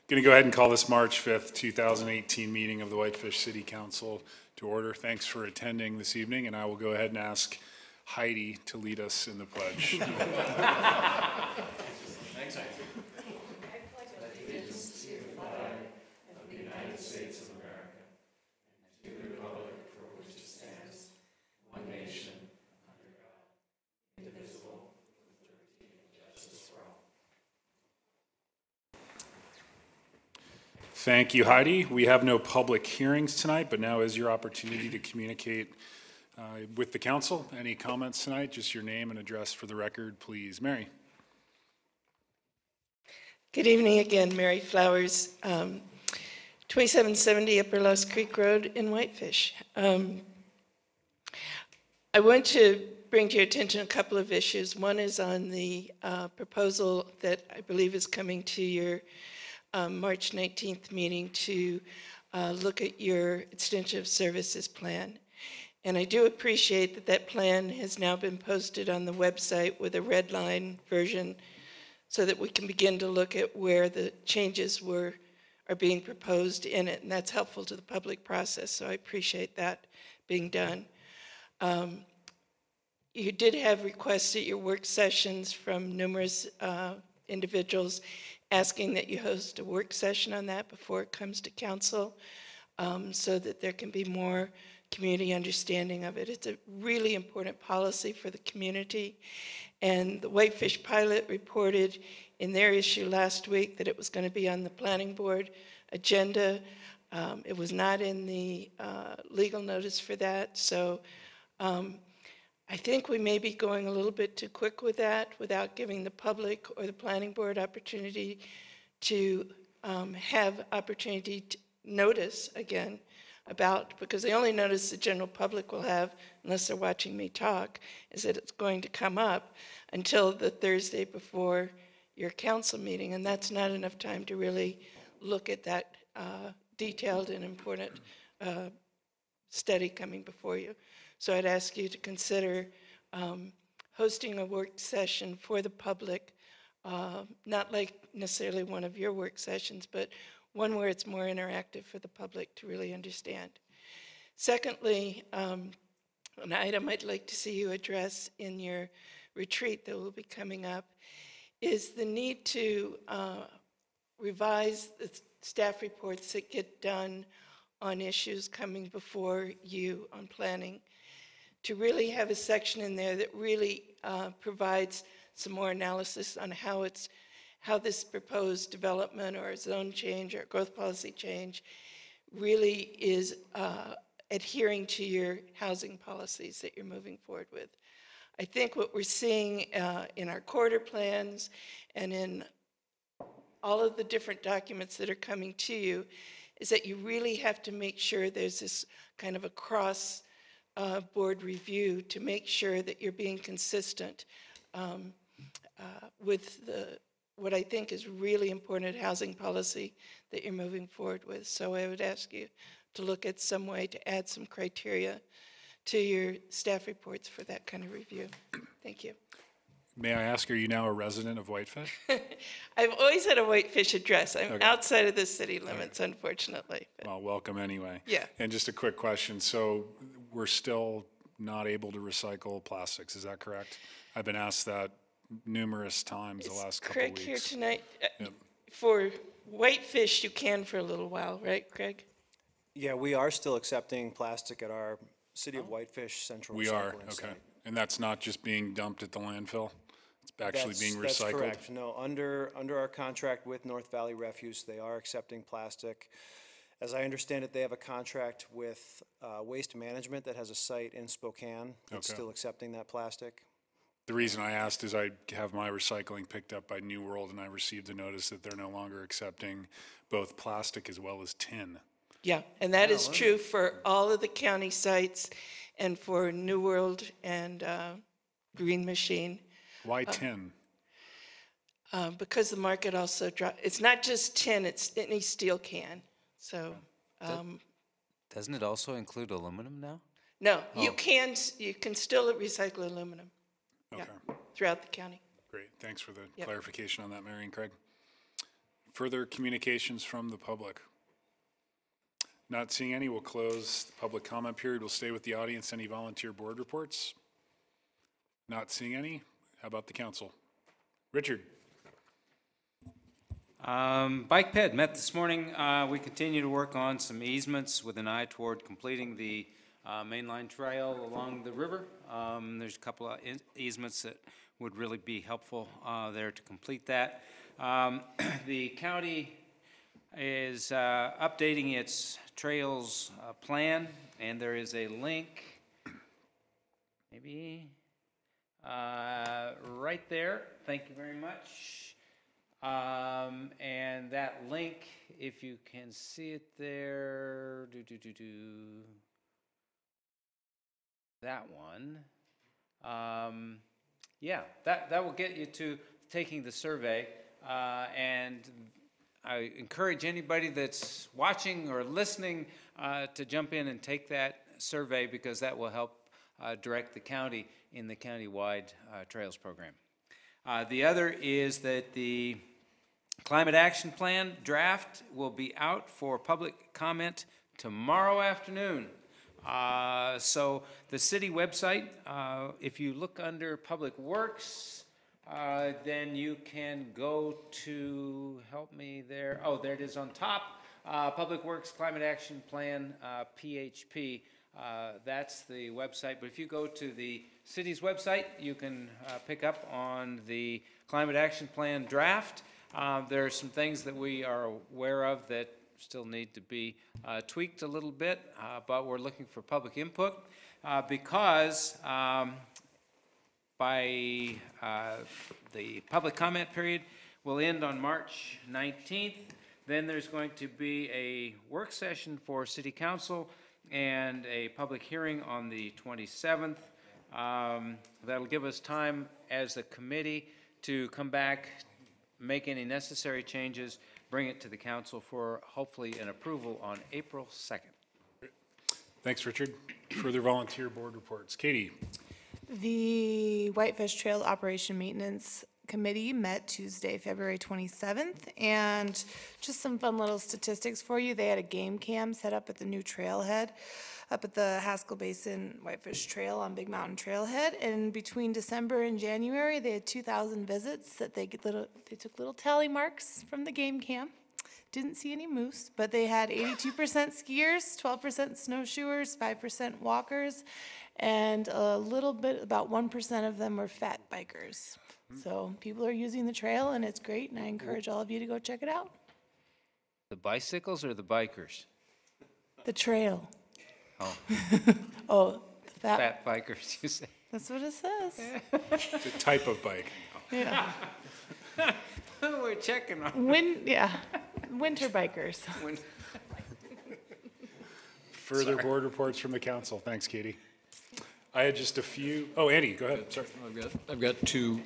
Going to go ahead and call this March 5th, 2018 meeting of the Whitefish City Council to order. Thanks for attending this evening, and I will go ahead and ask Heidi to lead us in the pledge. Thanks, Heidi. I pledge allegiance to the flag of the United States of America and to the republic for which it stands, one nation, under God, indivisible, with liberty and justice for all. Thank you, Heidi. We have no public hearings tonight, but now is your opportunity to communicate with the council. Any comments tonight? Just your name and address for the record, please. Mary. Good evening again, Mary Flowers, 2770 Upper Lost Creek Road in Whitefish. I want to bring to your attention a couple of issues. One is on the proposal that I believe is coming to your March 19th meeting to look at your extension of services plan. And I do appreciate that that plan has now been posted on the website with a red line version so that we can begin to look at where the changes are being proposed in it. And that's helpful to the public process, so I appreciate that being done. You did have requests at your work sessions from numerous individuals asking that you host a work session on that before it comes to council so that there can be more community understanding of it. It's a really important policy for the community. And the Whitefish Pilot reported in their issue last week that it was going to be on the planning board agenda. It was not in the legal notice for that. So I think we may be going a little bit too quick with that without giving the public or the planning board opportunity to have opportunity to notice again about, because the only notice the general public will have, unless they're watching me talk, is that it's going to come up until the Thursday before your council meeting, and that's not enough time to really look at that detailed and important study coming before you. So I'd ask you to consider hosting a work session for the public, not like necessarily one of your work sessions, but one where it's more interactive for the public to really understand. Secondly, an item I'd like to see you address in your retreat that will be coming up is the need to revise the staff reports that get done on issues coming before you on planning, to really have a section in there that really provides some more analysis on how this proposed development or zone change or growth policy change really is adhering to your housing policies that you're moving forward with. I think what we're seeing in our quarter plans and in all of the different documents that are coming to you is that you really have to make sure there's this kind of a cross board review to make sure that you're being consistent with what I think is really important housing policy that you're moving forward with. So I would ask you to look at some way to add some criteria to your staff reports for that kind of review. Thank you. May I ask, are you now a resident of Whitefish? I've always had a Whitefish address. I'm outside of the city limits, unfortunately. Well, welcome anyway. Yeah. And just a quick question. So we're still not able to recycle plastics, is that correct? I've been asked that numerous times the last couple Craig weeks. here tonight? Yep. For Whitefish, you can for a little while, right, Craig? Yeah, we are still accepting plastic at our City of Whitefish Central We Recycling are, okay. site. And that's not just being dumped at the landfill? It's actually being recycled? That's correct. No, under our contract with North Valley Refuse, they are accepting plastic. As I understand it, they have a contract with Waste Management that has a site in Spokane that's still accepting that plastic. The reason I asked is I have my recycling picked up by New World, and I received a notice that they're no longer accepting both plastic as well as tin. Yeah, and that is true for all of the county sites and for New World and Green Machine. Why tin? Because the market also dropped. It's not just tin, it's any steel can. So, Doesn't it also include aluminum now? no, you can still recycle aluminum. Okay, Yeah, throughout the county. great. Thanks for the Yep. clarification on that, Mary and Craig. Further communications from the public? Not seeing any, we'll close the public comment period. We'll stay with the audience. Any volunteer board reports? Not seeing any. How about the council? Richard? Bike ped met this morning. We continue to work on some easements with an eye toward completing the mainline trail along the river. There's a couple of easements that would really be helpful there to complete that. The county is updating its trails plan, and there is a link, maybe right there. Thank you very much. And that link, if you can see it there, that one. Yeah, that will get you to taking the survey, and I encourage anybody that's watching or listening to jump in and take that survey, because that will help direct the county in the county-wide trails program. The other is that the Climate Action Plan draft will be out for public comment tomorrow afternoon. So the city website, if you look under Public Works, then you can go to, help me there, oh, there it is on top, Public Works Climate Action Plan, PHP. That's the website, but if you go to the city's website, you can pick up on the Climate Action Plan draft. There are some things that we are aware of that still need to be tweaked a little bit, but we're looking for public input because by the public comment period will end on March 19th. Then there's going to be a work session for City Council and a public hearing on the 27th. That'll give us time as a committee to come back, make any necessary changes, bring it to the council for hopefully an approval on April 2nd. Thanks, Richard. Further volunteer board reports. Katie? The Whitefish Trail Operation Maintenance Committee met Tuesday, February 27th, and just some fun little statistics for you. They had a game cam set up at the new trailhead up at the Haskell Basin Whitefish Trail on Big Mountain Trailhead, and between December and January, they had 2,000 visits that they took little tally marks from the game cam. Didn't see any moose, but they had 82% skiers, 12% snowshoers, 5% walkers, and a little bit, about 1% of them were fat bikers. So people are using the trail, and it's great, and I encourage all of you to go check it out. The bicycles or the bikers? The trail. Oh, Oh, the fat bikers, you say? That's what it says. It's a type of bike. Yeah. We're checking on Yeah. Winter bikers. Further board reports from the council. Thanks, Katie. I had just a few. Oh, Andy, go ahead. Sorry. I've got two.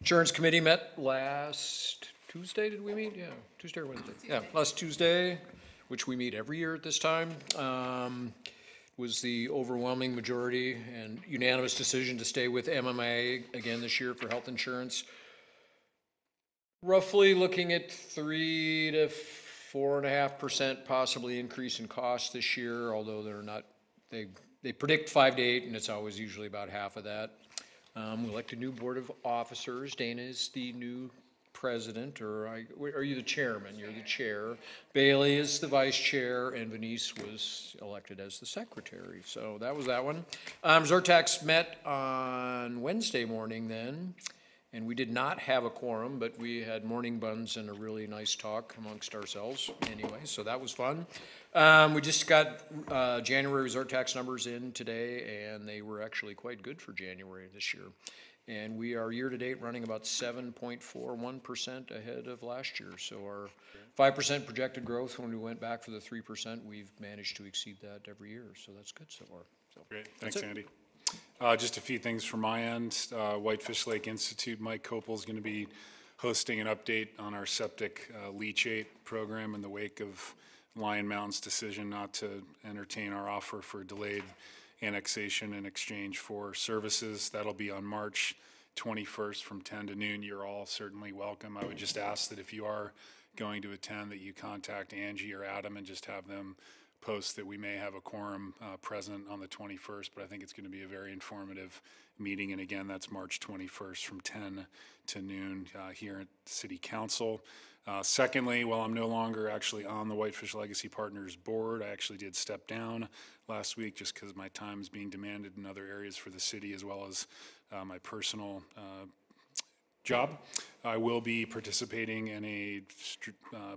Insurance committee met last Tuesday, did we meet? Yeah, Tuesday or Wednesday? Yeah, last Tuesday, which we meet every year at this time. Was the overwhelming majority and unanimous decision to stay with MMA again this year for health insurance. Roughly looking at 3 to 4.5% possibly increase in cost this year, although they're not, they predict 5 to 8, and it's always usually about half of that. We elected a new board of officers. Dana is the new president, or are you the chairman? You're the chair. Bailey is the vice chair, and Venice was elected as the secretary. So that was that one. Zertax met on Wednesday morning then, and we did not have a quorum, but we had morning buns and a really nice talk amongst ourselves anyway, so that was fun. We just got January resort tax numbers in today, and they were actually quite good for January this year. And we are year-to-date running about 7.41% ahead of last year. So our 5% projected growth when we went back for the 3%, we've managed to exceed that every year. So that's good so far. So, great, thanks, Andy. Just a few things from my end. Whitefish Lake Institute, Mike Copel is going to be hosting an update on our septic leachate program in the wake of Lion Mountain's decision not to entertain our offer for delayed annexation in exchange for services. That'll be on March 21st from 10 to noon. You're all certainly welcome. I would just ask that if you are going to attend, that you contact Angie or Adam and just have them post that we may have a quorum present on the 21st, but I think it's going to be a very informative meeting. And again, that's March 21st from 10 to noon here at City Council. Secondly, while I'm no longer actually on the Whitefish Legacy Partners board, I actually did step down last week just because my time is being demanded in other areas for the city, as well as my personal job. I will be participating in a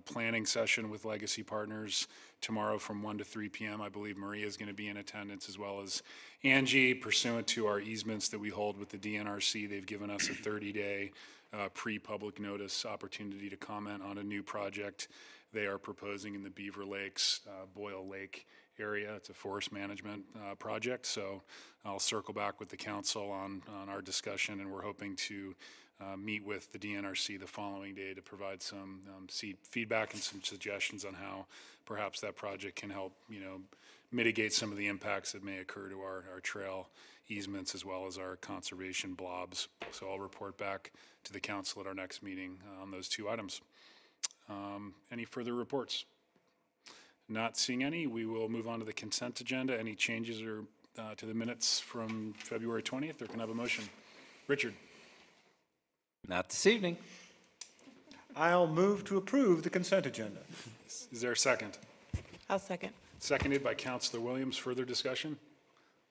planning session with Legacy Partners tomorrow from 1 to 3 p.m. I believe Maria is going to be in attendance, as well as Angie. Pursuant to our easements that we hold with the DNRC, they've given us a 30-day pre-public notice opportunity to comment on a new project they are proposing in the Beaver Lakes, Boyle Lake area. It's a forest management project, so I'll circle back with the council on our discussion, and we're hoping to meet with the DNRC the following day to provide some feedback and some suggestions on how perhaps that project can help, mitigate some of the impacts that may occur to our trail easements as well as our conservation blobs. So I'll report back to the council at our next meeting on those two items. Any further reports? Not seeing any, we will move on to the consent agenda. Any changes or to the minutes from February 20th, or can I have a motion? Richard? Not this evening. I'll move to approve the consent agenda. Is there a second? I'll second. Seconded by Councilor Williams. Further discussion?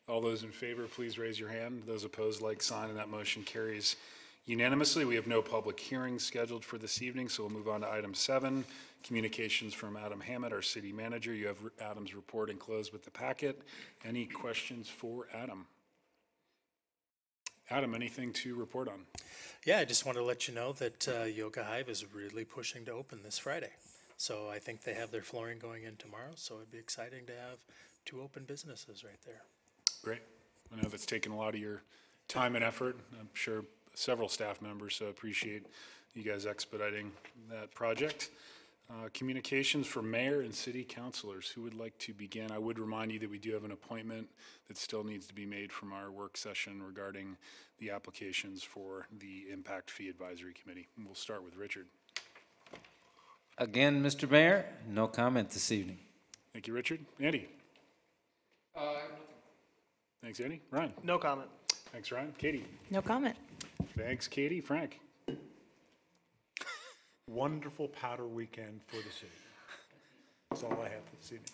All those in favor, please raise your hand. Those opposed, like sign, and that motion carries unanimously. We have no public hearings scheduled for this evening, so we'll move on to item 7, communications from Adam Hammett, our city manager. You have Adam's report enclosed with the packet. Any questions for Adam? Adam, anything to report on? Yeah, I just want to let you know that Yoga Hive is really pushing to open this Friday. So I think they have their flooring going in tomorrow, so it'd be exciting to have 2 open businesses right there. Great. I know that's taken a lot of your time and effort. I'm sure several staff members, so appreciate you guys expediting that project. Communications for mayor and city councilors. Who would like to begin? I would remind you that we do have an appointment that still needs to be made from our work session regarding the applications for the Impact Fee Advisory Committee. And we'll start with Richard. Again, Mr. Mayor, no comment this evening. Thank you, Richard. Andy? Thanks, Andy. Ryan? No comment. Thanks, Ryan. Katie? No comment. Thanks, Katie. Frank? Wonderful powder weekend for the city. That's all I have for this evening.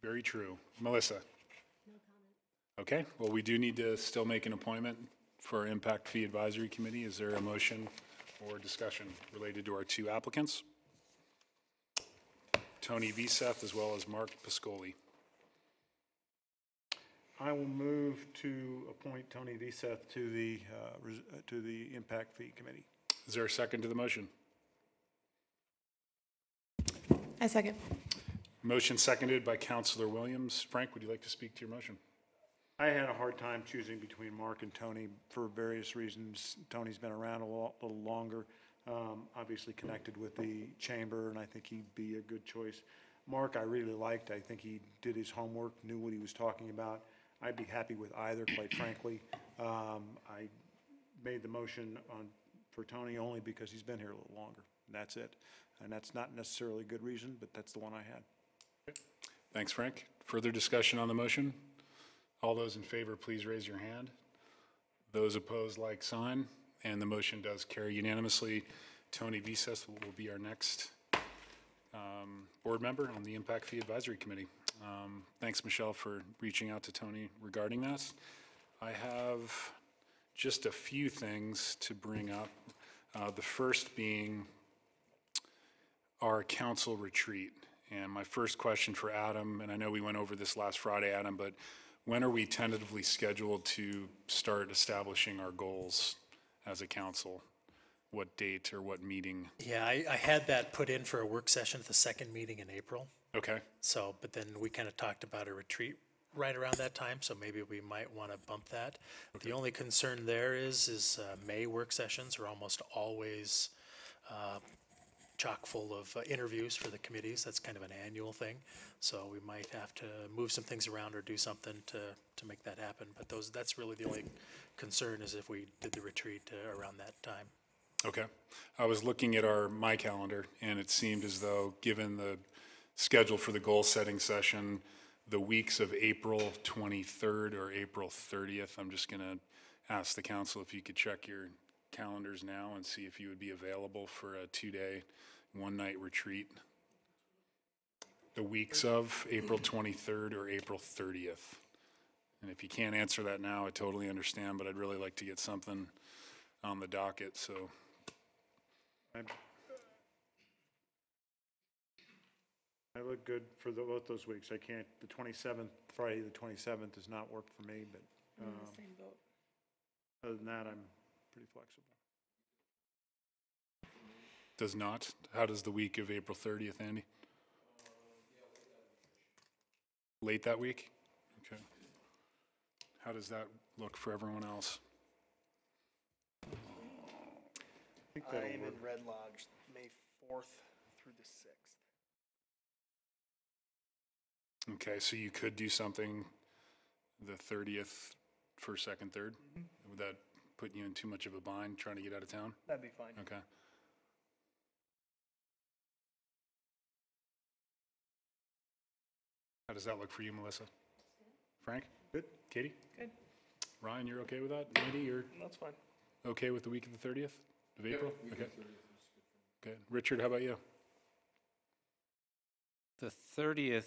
Very true. Melissa? No comment. Okay, well, we do need to still make an appointment for our Impact Fee Advisory Committee. Is there a motion or discussion related to our 2 applicants? Tony Veseth as well as Mark Piscoli. I will move to appoint Tony Veseth to the Impact Fee Committee. Is there a second to the motion? I second. Motion seconded by Councilor Williams. Frank, would you like to speak to your motion? I had a hard time choosing between Mark and Tony for various reasons. Tony's been around a little longer, obviously connected with the chamber, and I think he'd be a good choice. Mark, I really liked. I think he did his homework, knew what he was talking about. I'd be happy with either, quite frankly. I made the motion for Tony only because he's been here a little longer. And that's it. And that's not necessarily a good reason, but that's the one I had. Thanks, Frank. Further discussion on the motion? All those in favor, please raise your hand. Those opposed, like sign. And the motion does carry unanimously. Tony Veseth will be our next board member on the Impact Fee Advisory Committee. Thanks, Michelle, for reaching out to Tony regarding that. I have just a few things to bring up. The first being our council retreat. And my first question for Adam, and I know we went over this last Friday, Adam, but when are we tentatively scheduled to start establishing our goals as a council? What date or what meeting? Yeah, I had that put in for a work session at the 2nd meeting in April. Okay. So, but then we kind of talked about a retreat right around that time, so maybe we might want to bump that. Okay. The only concern there is May work sessions are almost always chock full of interviews for the committees. That's kind of an annual thing. So we might have to move some things around or do something to make that happen. But that's really the only concern, is if we did the retreat around that time. Okay. I was looking at my calendar, and it seemed as though, given the schedule for the goal-setting session, the weeks of April 23rd or April 30th, I'm just going to ask the council if you could check your calendars now and see if you would be available for a 2-day, 1-night retreat. The weeks of April 23rd or April 30th. And if you can't answer that now, I totally understand, but I'd really like to get something on the docket, so. I look good for both those weeks. I can't, the 27th, Friday the 27th does not work for me, but other than that, I'm pretty flexible. Does not? How does the week of April 30th, Andy? Late that week? Okay. How does that look for everyone else? I think that'll I'm work. in Red Lodge, May 4th through the 6th. Okay, so you could do something the 30th, first, second, third? Would that put you in too much of a bind trying to get out of town? That'd be fine. Okay. How does that look for you, Melissa? Frank? Good. Katie? Good. Ryan, you're okay with that? Andy, you're That's fine. okay with the week of the 30th of April? Okay. Good. Richard, how about you? The 30th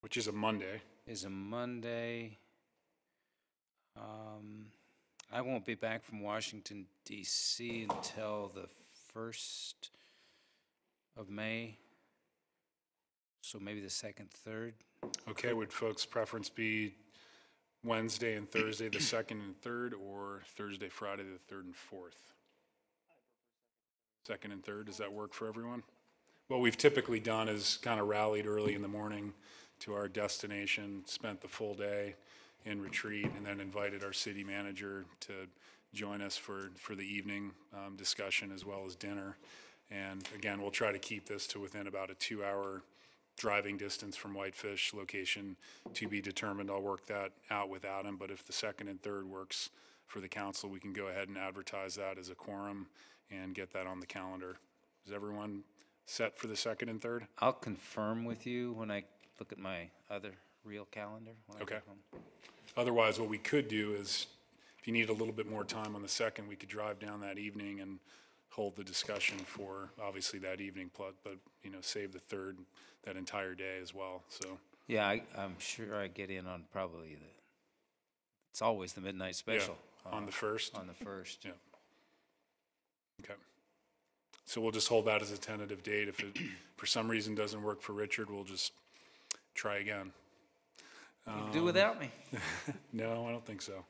Which is a Monday. is a Monday. I won't be back from Washington, D.C. until the 1st of May. So maybe the 2nd, 3rd. Okay, would folks' preference be Wednesday and Thursday, the 2nd and 3rd, or Thursday, Friday, the 3rd and 4th? 2nd and 3rd, does that work for everyone? What we've typically done is kind of rallied early in the morning to our destination, spent the full day in retreat, and then invited our city manager to join us for the evening discussion as well as dinner. And again, we'll try to keep this to within about a 2-hour driving distance from Whitefish, location to be determined. I'll work that out with Adam, but if the 2nd and 3rd works for the council, we can go ahead and advertise that as a quorum and get that on the calendar. Is everyone set for the 2nd and 3rd? I'll confirm with you when I look at my other real calendar. When I Okay. get home. Otherwise, what we could do is, if you need a little bit more time on the 2nd, we could drive down that evening and hold the discussion for, obviously, that evening, but, save the 3rd, that entire day as well, so. Yeah, I'm sure I get in on probably it's always the midnight special. On the 1st? On the 1st. Yeah. Okay. So we'll just hold that as a tentative date. If it, for some reason, doesn't work for Richard, we'll just try again. You can do without me. No, I don't think so.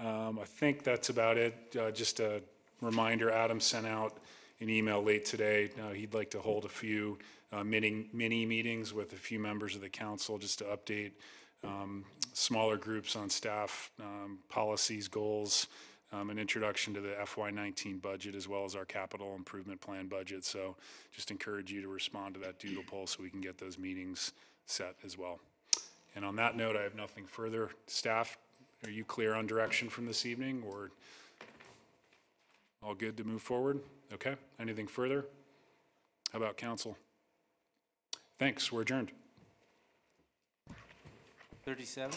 I think that's about it. Just a reminder, Adam sent out an email late today. He'd like to hold a few mini meetings with a few members of the council just to update smaller groups on staff, policies, goals, an introduction to the FY19 budget as well as our capital improvement plan budget. So just encourage you to respond to that doodle poll so we can get those meetings set as well. And on that note, I have nothing further. Staff, are you clear on direction from this evening, or all good to move forward? Okay, anything further? How about council? Thanks, we're adjourned. 37?